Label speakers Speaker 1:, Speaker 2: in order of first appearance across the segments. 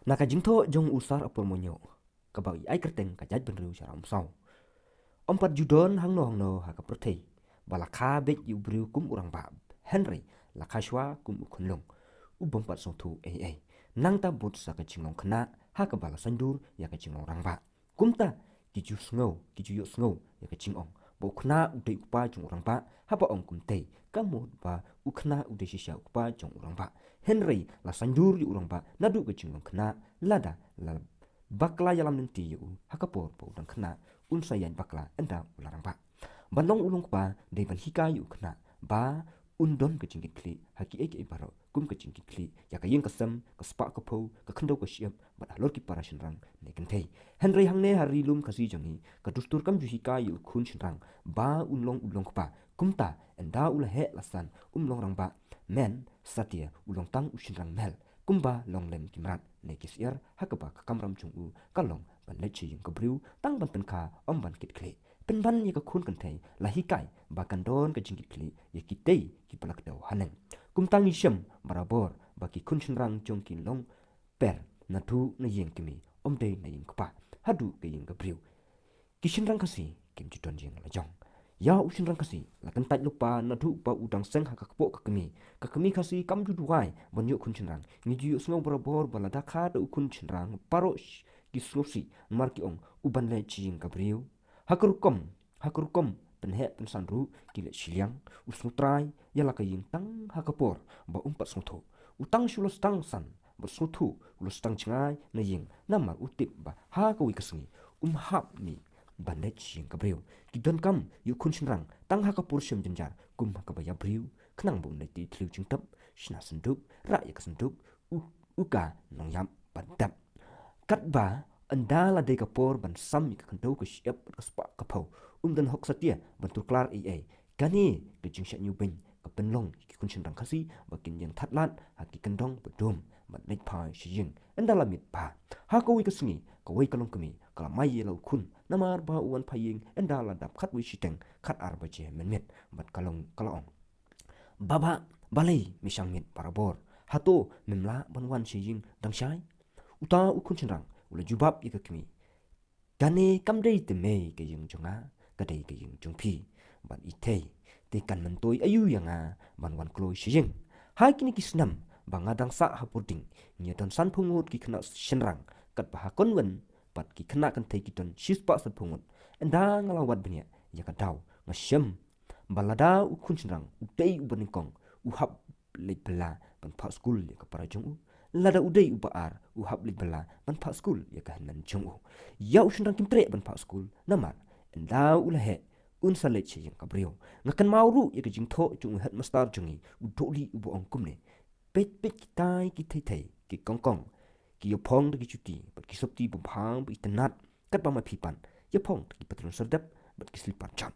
Speaker 1: Naka jingtho jong usar apol monyo. Kabau ai kerteng kajat benru syaram sau. Ompat judon hangno haka protei. Balaka bet yu briu kum urang bab. Henry lakashwa kum ukunlong. Ubompat song tu ai. Nang ta but sa kacingong kena haka bala sandur ya kacingong rangba. Kumta kiju yo sngow ya kacingong. Ba ukna udai upa jong urang ba hapa ong kumtei. Kamu ba ukna udai shisha upa jong urang ba. Henry la sandur yu urang ba nadu kacingong kena lada la bakla yalam nanti yu hakapor pa udang kena unsayan bakla enda ularang ba. Banong ulung pa de ban hikai yu kena ba undon kecingkit kli haki eke baro kum kecingkit kli ya kayeng kasam kaspa kapo ka kendo ka siap bat alor ki para shinrang ne kentei Henry hangne hari lum kasi jangi ka dustur kam ju hikai yu kun shinrang ba ulong pa kumta enda ula he lasan long rang ba men satia ulong tang ushinrang mel kumba long lem kimrat ne kisiar hakaba ka kamram chungu kalong ban lechi yung kabriu tang ban penka ban kit kli penban ye ka khun kan thei la hikai ba kan don ka jingkit kli ye ki tei ki palak dau haneng kum tang ni shem barabor ba ki khun rang jong kin long per na thu na yeng kimi dei na yeng kpa hadu ke yeng ka briu ki rang kasi kim chi ton jeng la jong ya rang kasi la kan tai lupa na thu pa udang seng ha ka kpo ka kami kasi kam ju duai ban yo khun rang ni ju sngo barabor bala da kha da khun rang paro ki slosi mar ki ong uban le chi yeng ka briu hakurkom penhe pensanru kile siliang usutrai yala kaying tang hakapor ba umpat suthu utang shulos tang san ba suthu ulos tang chngai na ying namar utip ba ha ka wi kasngi hap mi bandet ching kabreu kidon kam yu kun shinrang tang hakapur shem jinjar kum hakabaya briu knang bu neti thliu chingtap shna sunduk ra yak sunduk uka nong yam padap kat ba andala de kapor ban sam ka kando ka siap ka spa ka phau dan hok satia ban tur klar ai kani ke jing sha nyu ben ka penlong ki kun shin rang khasi ba kin yang thatlat ha ki kandong bedom ban net pa shi jing andala mit pa ha ko wi ka sngi ka wai kalong kami ka mai ye lo kun namar ba uan phaying andala dap khat wi shiteng khat ar ba je men met bat kalong baba balai misang mit parabor hato memla ban wan shi jing dang shai uta ukun shin rang ula jubab ika kimi kane kamdei te me ke yung chunga kadei ke yung chung phi ban ithei te kan man toi ayu yanga ban wan kloi shing hai kini kisnam banga dang sa hapuding nya ton san phungut ki khna shinrang kat ba kon wen pat ki khna kan thei ki ton shispa sa phungut enda ngala wat bnya ya ka daw nga shem balada u khun shinrang u tei u ban kong u hap le pla ban pha school ya ka para jung lada udai upaar uhap lit bala ban pha school ya ka nan chung ya ushin kim tre ban pha school namar enda ula he un sale che yang kabrio ngakan mauru ya ka jing tho chung headmaster chungi udoli ubo ongkum ne pet tai ki thei ki kong ki yo phong ki chuti pat ki sopti bu phang bu itanat kat ba ma phipan ya phong ki patron sardap bat ki slipan cham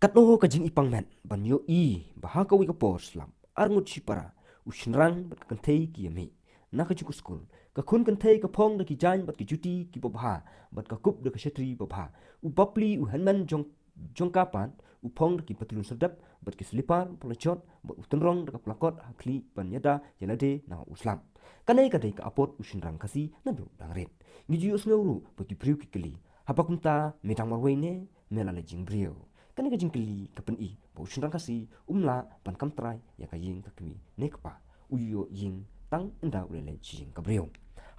Speaker 1: kat no ka jing ipang men ban yo I ba ha ka wi ka por slam arngut chipara ushinrang bat kan thei ki mi na ka chuku school ka khun kan thei ka phong da ki jan bat ki juti ki bobha bat ka kup da ka shetri bobha u papli u hanman jong ka pan u phong da ki patlun sadap bat ki slipar polachot bat utenrong da ka plakot hakli pan yada yalade na uslam kanai ka dei ka apot ushinrang kasi na do dangret ngiju usngeuru bat ki priu ki kli hapakunta metang marwei ne mela le jing brio kan ka jingkli ka pen I bo shinrang kasi umla pan kam trai ya ka ying ka kimi nekpa uyo ying tang enda ulele jing ka brio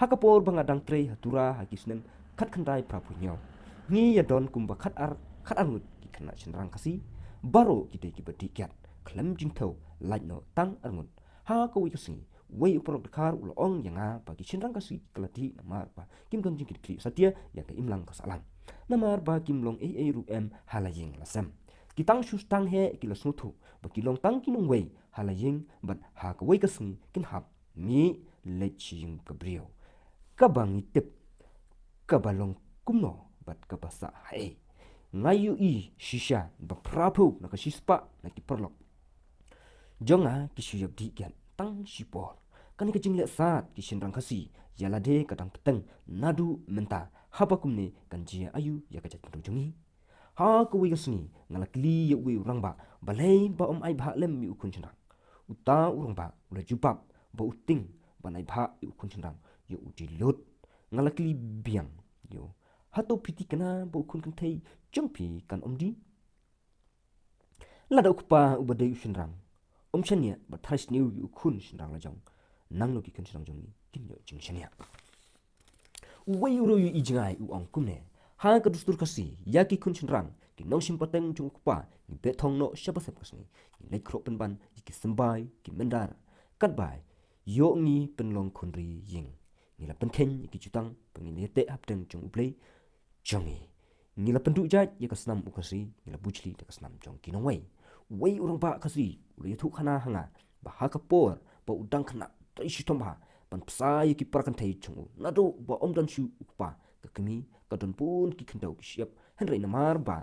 Speaker 1: hakapor banga dang tre hatura hakisnem khat khandai prapunyo ni ya don kumba khat arngut ki khana shinrang kasi baro ki te ki bati kyat khlem jing tho lait no tang arngut ha ko wi kasi wei uprok khar ulong yanga pa ki shinrang kasi klati namar pa kim don jing ki satia ya ka imlang ka salam namar ba kim long ai ru em halaying lasam kitang shus tang he ki la snuthu ba ki long tang kinong wei halaying bat ha ka wei ka sing kin hap mi leching ka brio ka bang tip ka balong kumno bat ka basa hai ngayu I shisha ba prapu na ka shispa na ki perlok jonga ki shuyab di kyan tang shipor kan ka jingle sat ki shinrang kasi yala de ka tang peteng nadu menta habakum ne kan jia ayu ya ka jat jungi ha ko wi gasni ngala kli ya wi urang ba balai ba ai bha lem mi ukun china uta urang ba ula jubab ba uting banai bha yu kun chenrang yu udilut ngalakli biang yo hato piti kana bo kun kan thei jongpi kan omdi lada ukpa ubade yu chenrang omchania ba thais new yu kun chenrang la jong nanglo ki kun chenrang jong ni kin yo jing chania wei uro yu ijngai u ong kumne ha ka dustur kasi yaki kun chenrang ki nong simpateng chung ukpa ni betong no shabasep kasni ni lekro penban ki sembai ki mendar kat bai yo ngi penlong khunri ying ni la penken ki jutang pengin te hapteng chung uplei jongi ni la pendu jat ye kasnam ukasi ni la buchli te kasnam jong kinong wei urang ba kasi ule thu khana hanga ba ha ka por ba udang khana tai shitom ba pan psa ye ki parakan thai chung naduh ba omdan shu ukpa ka kemi ka don pun ki khandau ki siap henrei namar ba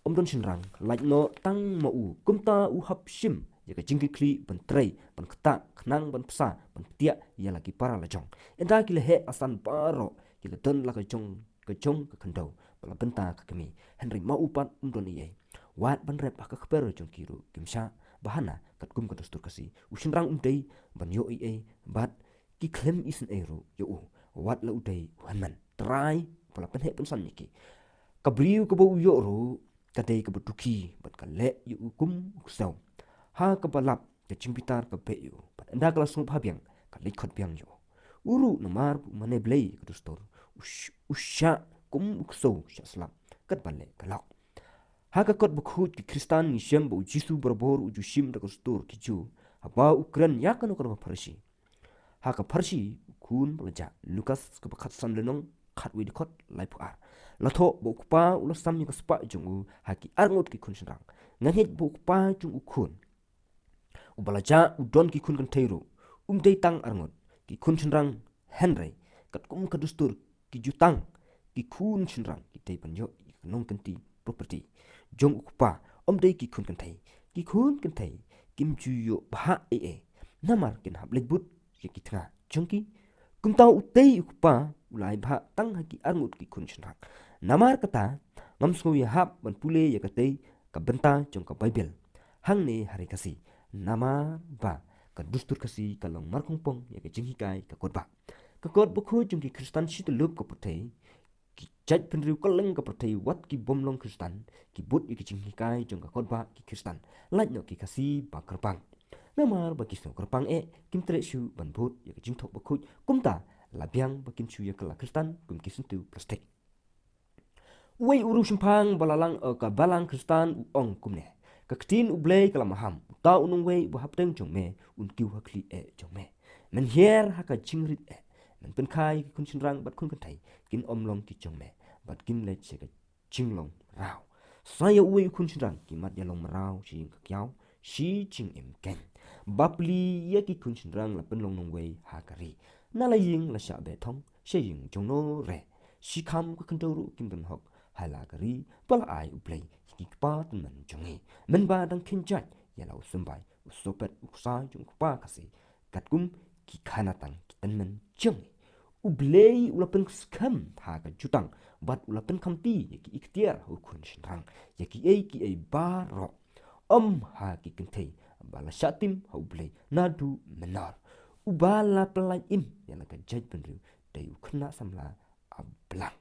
Speaker 1: omdon chenrang like no tang mo u kumta u hap shim ya ka jingki kli ban trei ban khta khnang ban psa ban tia ya la ki para la jong enda ki le he asan paro ki le don la ka jong ka khandau bala benta ka kemi henry ma u pat omdon ye wat ban rep ka khper jong kiru kimsha bahana kat kum ka dustur kasi u chenrang dei ban yo e bat ki klem isen ero yo u wat la u dei hanman trai bala pen he pen san ki kabriu ka bo yo ro kadai ka betuki bat ka le yu kum uksau ha ka balap ka chimpitar ka pe yu bat anda kala sung phabyang ka likhot byang yo uru namar mane blei ka dustor usha kum uksau shaslap kat balle kalak ha ka kot bukhut ki kristan ni shem bo jisu barbor u jushim da kustur ki ju haba ukran ya kan ukra farshi ha ka farshi kun balaja lukas ka bakhat san lenong khat wi khot lai pu ar latho bukpa ulasam ni kaspa jungu haki arngot ki kun shrang ngahit bukpa jung ukun ubalaja udon ki kun kan theiru dei tang arngot ki kun shrang henry kat kum ka dustur ki jutang ki kun shrang ki tei panjo nong kanti property jung ukpa dei ki kun kan thei kim chu yo bha namar kin hab lekbut ki thanga jungki kumtau utei ukpa ulai bha tang haki arngut ki kun shrang namar kata ngamsku ya hap ban pule ya katei ka benta jong ka bible hang ne hari kasi nama ba ka dustur kasi ka long mar pong ya ka jing hikai ka kot bukhu jong ki kristan shit lup ko putei ki jaj penriu ka leng ka putei wat ki bomlong kristan ki but ki jing hikai jong ka kot ba ki kristan laj no ki kasi ba kerpang namar ba ki so kerpang kim tre shu ban but ya ka jing thok bukhu kumta labyang ba kim chu ya ka la kristan kum ki suntu plastic wei uru simpang balalang ka balang kristan ong kumne ka ktin ublei kala maham ta unung wei bu hapteng jongme un kiu hakli jongme men hier haka jingrit men pen khai kun chinrang bat kun kan thai kin omlong ki jongme bat kin le che ka jinglong rao saya wei kun chinrang ki mat ya long marao shi ka kyao shi jing em ken bapli ya ki kun chinrang la pen long nong wei hakari na la ying la sha be thong she ying jongno re shi kham ka kan ru kim ben hok halagari pala ai uplay ki pa tan man jongi men ba dang khin jat ya lau sumbai usopet uksa jung pa kasi katkum ki khana tang ki tan man jongi ublei ulapen skam ha ka jutang bat ulapen khamti ki ikhtiar hu khun shrang ya ki ai ba ro ha ki kinthei bala shatim ha ublei naduh menar ubala plai im ya la ka jaj benru dai ukhna samla ablang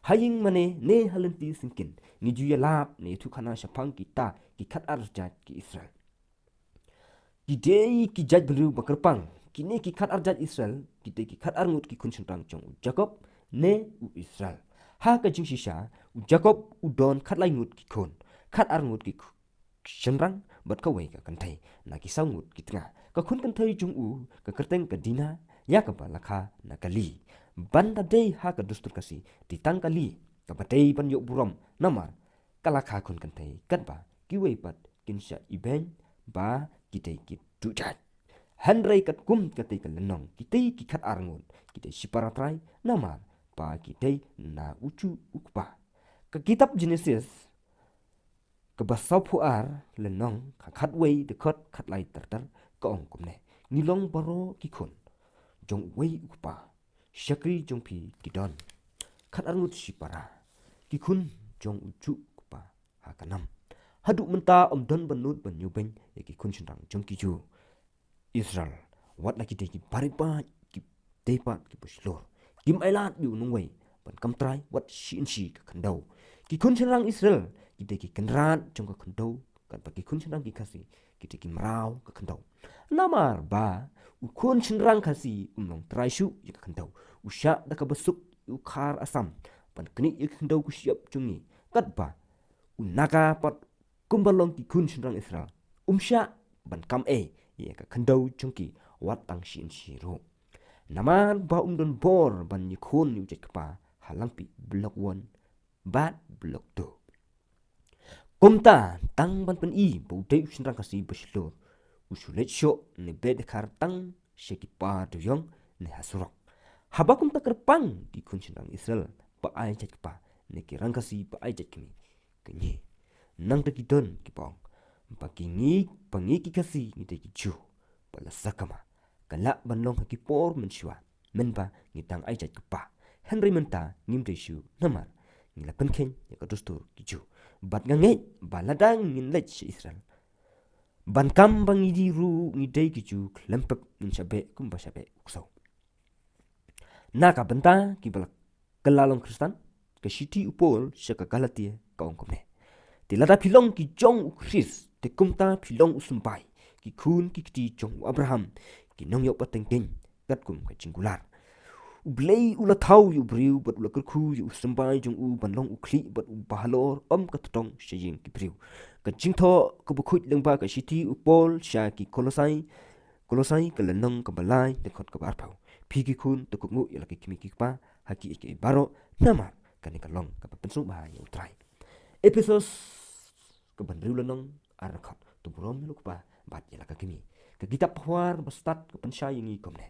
Speaker 1: haying mane ne halanti sinkin ni juya lap ne thukana shapang kita ki khat arjat ki israel ki dei ki jaj bru bakarpang ki ne ki khat arjat israel ki te ki khat arngut ki kunchantang chong jacob ne u israel ha ka jing shisha u jacob u don khat lai ngut ki khon khat arngut ki shanrang bat ka wei ka kan thai na ki sangut ki tnga ka khun kan thai jung u ka kerteng ka dina ya ka ba lakha na kali banda dei ha ka dustur kasi ti tang kali ka batei ban yo buram namar kala kha khun kan thei kat ba ki wei pat kin sha iben ba ki tei ki tu jat hanrei kat kum ka tei ka lenong ki tei ki khat arngun ki tei siparatrai namar pa ki tei na uchu ukpa ka kitab genesis ka basau puar lenong ka khat wei de khat lai tar ka ong kumne nilong baro ki khun jong wei ukpa shakri jong pi kidon khat arngut sipara ki khun jong uchu pa ha kanam hadu menta omdon banut ban yubeng ki khun chinrang jong ki ju israel wat lagi de ki baripat ki tepat ki buslor kim ailat yu nungwei ban kam trai wat shi ka khandau ki kun rang Israel ki de ki kenrat jong ka khandau kan pa ki kun rang ki kasi ki de ki mrau ka khandau namar ba u kun rang kasi nong trai shu ka khandau u sha da ka besuk u khar asam ban kni ka khandau ku siap jungi kat ba u naga pat kumbalong ki kun rang Israel sha ban kam ye ka khandau jungki wat tang shi ro naman ba don bor ban ni khon ni jet pa halang pi blok 1 bat blok 2 kumta tang ban pen I bo de rang kasi beslor usulet sho ne bed kar tang sheki pa do yong ne hasurok habakum ta kerpang di kun rang Israel pa ai jet pa ne ki rang kasi pa ai jet kini kenyi nang ta ki don ki pong pakingi pangi ki kasi ni te ki chu pala sakama kala banlong ki por men shwa men ba ni tang ai jat pa Henry menta ngim te shu namar ni la penken ya ka dostur ki chu bat ngange baladang ngin lech Israel ban kam bangi di ru ni te ki chu klempep nin shabe kum ba shabe ukso na ka benta ki bala kelalong Kristen ke shiti upol shaka galatia ka ongkomne tilada pilong ki jong u Chris te kumta pilong usumbai ki kun ki kti jong Abraham ki nong yok pateng ting kat kum ka cinggular u blei ula thau yu briu bat ula kurku yu usumbai jong u banlong u kli bat u bahalor ka tong shaying ki briu ka jingtho ka bukhut lengba ka shiti u pol sha ki kolosai ka lanong ka balai te khot ka barpau phi ki kun te ku ngu yala ki kimi ki pa haki ke baro nama ka ni ka long ka pensu ba yu trai episode ke bandriu lanong arakat tu brom luk pa bat yala ka kimi ka kitab phwar bastat ka pensha yingi komne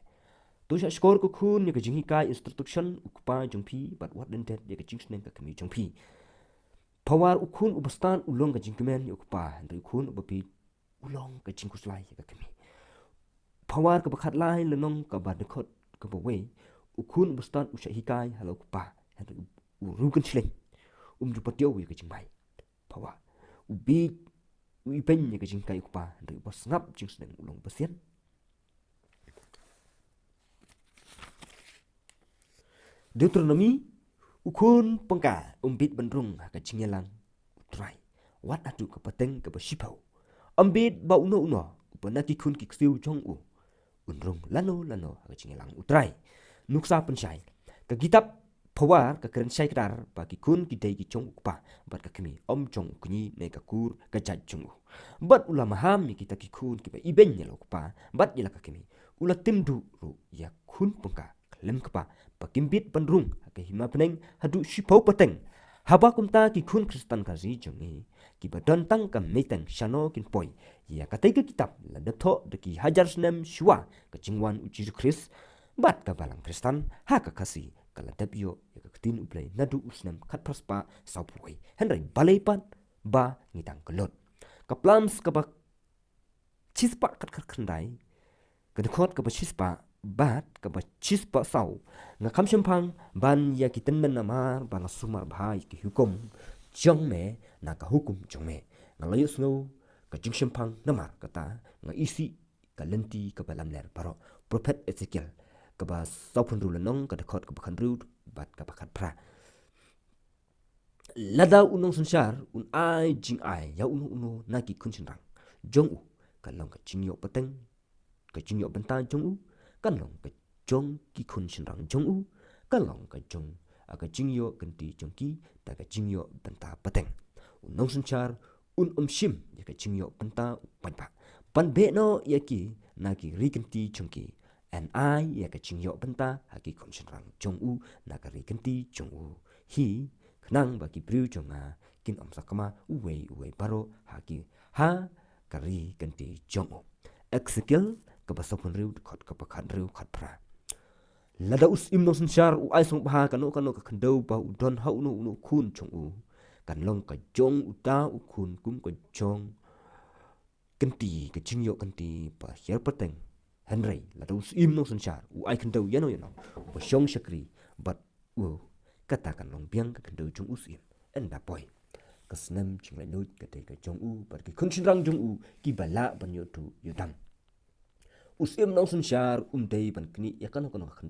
Speaker 1: tu sha skor ko khun ni ka jingi kai instruction ukpa jongphi bat wat den tet ye ka jingsnen ka kimi jongphi phawar ukhun ubastan ulong ka jingmen ukpa ndri khun ubapi ulong ka jingkuslai ka kimi phawar ka bakhat lai lanong ka ba dekhot ka bawe ukhun ubastan usha hikai halok pa ndri urukan chleng ju patio ye ka jingbai phawa ubi uipen ye ka jingkai ukpa ndri bas ngap jingsnen ulong pasien Deuteronomy ukhun pangka umbit bandrung ka jingyalang utrai wat atu ka pateng ka basipau ambit ba uno panaki khun ki ksiu jong u unrung lano ka jingyalang utrai nuksa penshai ka kitab phawar ka kren sai kdar ba ki kun ki dei ki chong ukpa bat ka kimi chong kni ne ka kur ka jaj chung bat ula maham ni kita ki kun ki ba iben ne lokpa bat yela ka kimi ula timdu ru ya kun pangka klem kpa pakimbit panrung ka hima peneng hadu shipau pateng haba kumta ki kun Kristen ka ri jongi ki badan tang ka meteng shano kin poi ya ka tega kitab la datho de ki hajar snem shwa ka jingwan uji Kris bat ka balang Kristen ha ka kasi kala tapio ya ka tin uplay naduh usnem khat praspa saupui henry balaipat ba ngitang kelot ka plams ka ba chispa kat khandai ka dekhot ka ba chispa bat ka ba chispa sau nga kham champang ban ya ki ten men namar ba nga sumar bhai ki hukum jong me na ka hukum jong me nga layu sno ka jing champang namar kata nga isi ka lenti ka balam ler paro prophet Ezekiel ka ba saupun ru lanong ka dekhot ka ba khan ru bat ka ba khat pra lada unong sunshar un ai jing ai ya uno na ki kun chin rang jong u ka long ka jing yo pateng ka jing yo banta jong u ka long ka jong ki kun chin rang jong u ka long ka jong ka jing yo kanti jong ki ta ka jing yo banta pateng unong sunshar un shim ya ka jing yo banta pan pa pan be no ya ki na ki ri kanti jong ki and I ya ka jing yo banta ha ki kun chin rang jong u na ka ri kanti jong u hi knang ba ki briu jonga kin sakama uwe baro haki ha kari kanti jongo exekil ka basopon riu khot ka pakhan riu khat pra lada us im no sanchar u ai song ba kano ka khandau ba u don hau no khun chong u kan long ka jong u ta u khun kum ka jong kanti ka jingyo kanti pa her pateng henry lada us im no sanchar u ai khandau yano ba shong shakri but u katakan long biang ka kandau jong u sim enda boy kasnam chinglai lut ka te ka jong u par ki kun chin rang jong u ki bala ban yo tu yudam Us nong sun syar dei ban kni ya kan kono kan